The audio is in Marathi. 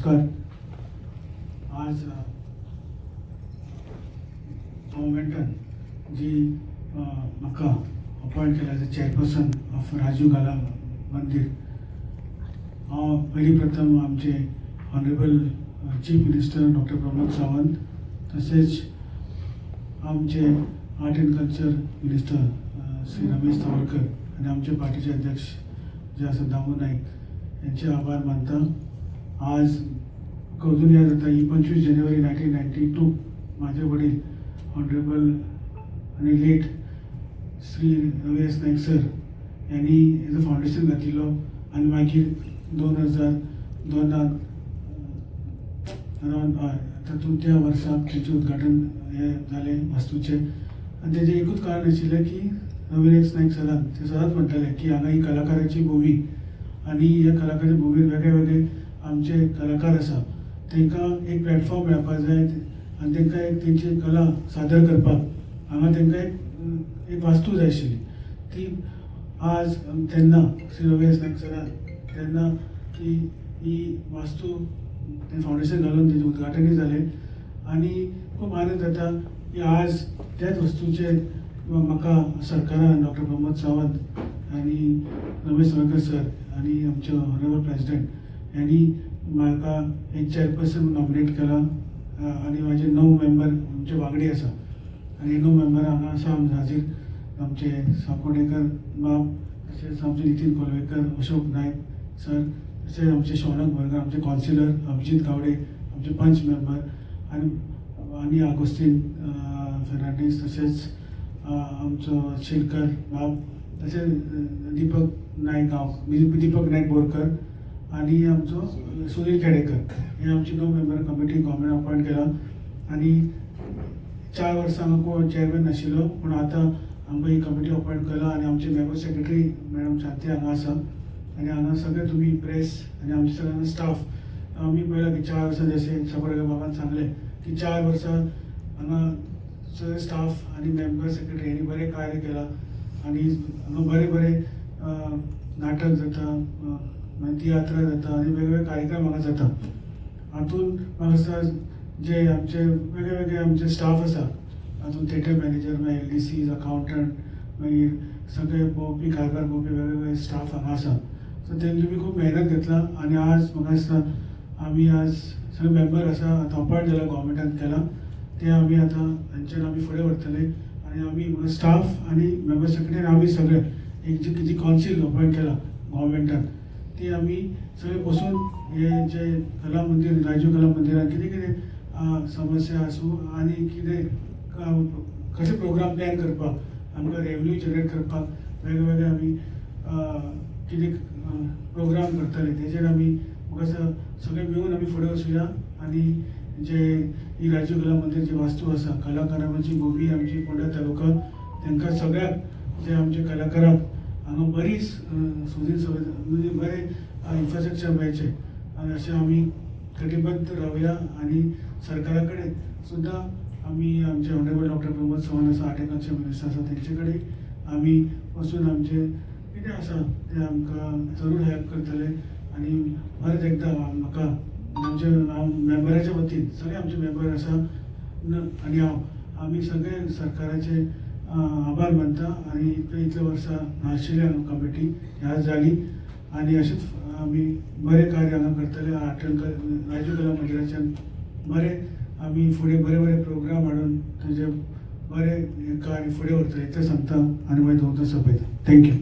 नमस्कार. आज गव्हर्मेंटान जी म्हाका अपॉइंट केला as a chairperson of Rajiv Kala Mandir, हांव पयलीं प्रथम आमचे honourable chief minister doctor Pramod Sawant, तसेच आमचे art and culture minister Shri Ramesh Tawadkar आणि आमचे पार्टीचे अध्यक्ष जे आसा दामू नाईक यांचे आभार मानता. आज अजून याद जाता ही 25 जानेवारी 1992 माझे वडील ऑनरेबल आणि लेट श्री रमेश नाईक सर यांनी हेजो फाउंडेशन घातिल्लो आणि मागीर 2002 अरावंड तातूंत त्या वर्साक तेचें उद्घाटन हे जालें वास्तूचें. आनी तेजें एकूच कारण आशिल्लें की रमेश नाईक सरान ते सदांच म्हणटाले की हांगा ही कलाकाराची भुमी आनी ह्या कलाकाराच्या भुमीर वेगळे वेगळे आमचे कलाकार आसा, तांकां एक प्लॅटफॉर्म मेळपाक जाय आनी तांकां एक तेंची कला सादर करपाक हांगा तांकां एक वास्तू जाय आशिल्ली. ती आज तेन्ना श्री रमेश नाईक सरान तेन्ना ही वास्तू ते फाउंडेशन घालून तेजें उद्घाटनूय जालें आनी खूब आनंद जाता की आज त्याच वस्तूचे म्हाका सरकारान डॉक्टर प्रमोद सावंत आनी रमेश तवडकर सर आनी आमचे ऑनरेबल प्रेसिडेंट यांनी म्हाका एक चेअरपर्सन नॉमिनेट केला आनी माझे 9 मेंबर आमचे वांगडी आसा आनी 9 मेंबर हांगा आसा हाजीर आमचे साकोडेकर बाब, तशेंच आमचे नितीन कोलवेकर, अशोक नायक सर, तशेंच आमचे शौनक बर्गर, आमचे कावन्सिलर अभिजीत गावडे, आमचे पंच मेंबर आनी आगोस्तीन फेर्नांडीस, तशेंच आमचो शेरकर बाब, तशेंच दीपक नायक बोरकर आनी आमचो सुनील खेडेकर हे आमचे 9 मेंबर कमिटी गव्हर्मेंट अपॉइंट केला. आनी 4 वर्सां हांगा कोण चेअरमॅन नाशिल्लो, पूण आतां आमकां ही कमिटी अपॉइंट केला आनी आमचे मेंबर सेक्रेटरी मॅडम शांती हांगा आसा आनी हांगा सगळे तुमी प्रेस आनी आमचे सगळ्यांना स्टाफ आमी पळयला की 4 वर्सां जशें साकोडकर बाबान सांगलें की 4 वर्सां हांगा सगळे स्टाफ आनी मेंबर सेक्रेटरी हेणी बरें कार्य केलां आनी हांगा बरे नाटक जाता, तियात्र जाता आनी वेगवेगळे कार्यक्रम हांगा जाता. हातूंत म्हाका दिसता जे आमचे वेगळे आमचे स्टाफ आसा, हातूंत थिएटर मॅनेजर मागीर LDC अकावंटंट मागीर सगळे भोंवपी कारभार भोंवपी वेगवेगळे स्टाफ हांगा आसा. सो तेणी तुमी खूब मेहनत घेतला आनी आज म्हाका दिसता आमी आज सगळे मेंबर आसा आतां अपॉइंट जाला गव्हर्मेंटान केला ते आमी आतां हांचेर आमी फुडें व्हरतले आनी आमी स्टाफ आनी मेंबर सेक्रेटरी आमी सगळे एक जी कावन्सील अपॉइंट केला गव्हर्मेंटान ती आमी सगळे बसून हे जे कला मंदिर राजीव कला मंदिरान कितें समस्या आसूं आनी कितें कशें प्रोग्राम प्लॅन करपाक आमकां रेवन्यू जनरेट करपाक वेगवेगळे आमी कितें प्रोग्राम करतले तेजेर आमी म्हाका सगळे मेळून आमी फुडें वचुया आनी जे ही राजीव कला मंदिर जी वास्तू आसा कलाकारांची भुमी आमची फोंडा तालुका तांकां सगळ्याक जे आमचे कलाकाराक हांगा बरी म्हणजे बरें इन्फ्रास्ट्रक्चर मेळचें आनी अशें आमी कटिबद्ध रावया आनी सरकारा कडेन सुद्दां आमी आमचे ऑनरेबल डॉक्टर प्रमोद सावंत आसा, आर्ट अँड कल्चर मिनिस्टर आसा, तेंचे कडेन आमी वचून आमचे कितें आसा तें आमकां जरूर हेल्प करतले आनी परत एकदां म्हाका आमचे मेंबराच्या वतीन सगळे आमचे मेंबर आसा आनी आमी सगळे सरकाराचे आभार मानता आनी इतले वर्सां नाशिल्ली हांगा कमिटी ह्या जाली आनी अशेंच आमी बरें कार्य हांगा करतले. आर्ट अँड राजीव कला मंदिराच्यान बरें आमी फुडें बरे प्रोग्राम हाडून तेजे बरें कार्य फुडें व्हरतले ते सांगता आनी मागीर दोन सोंपयता. थँक्यू.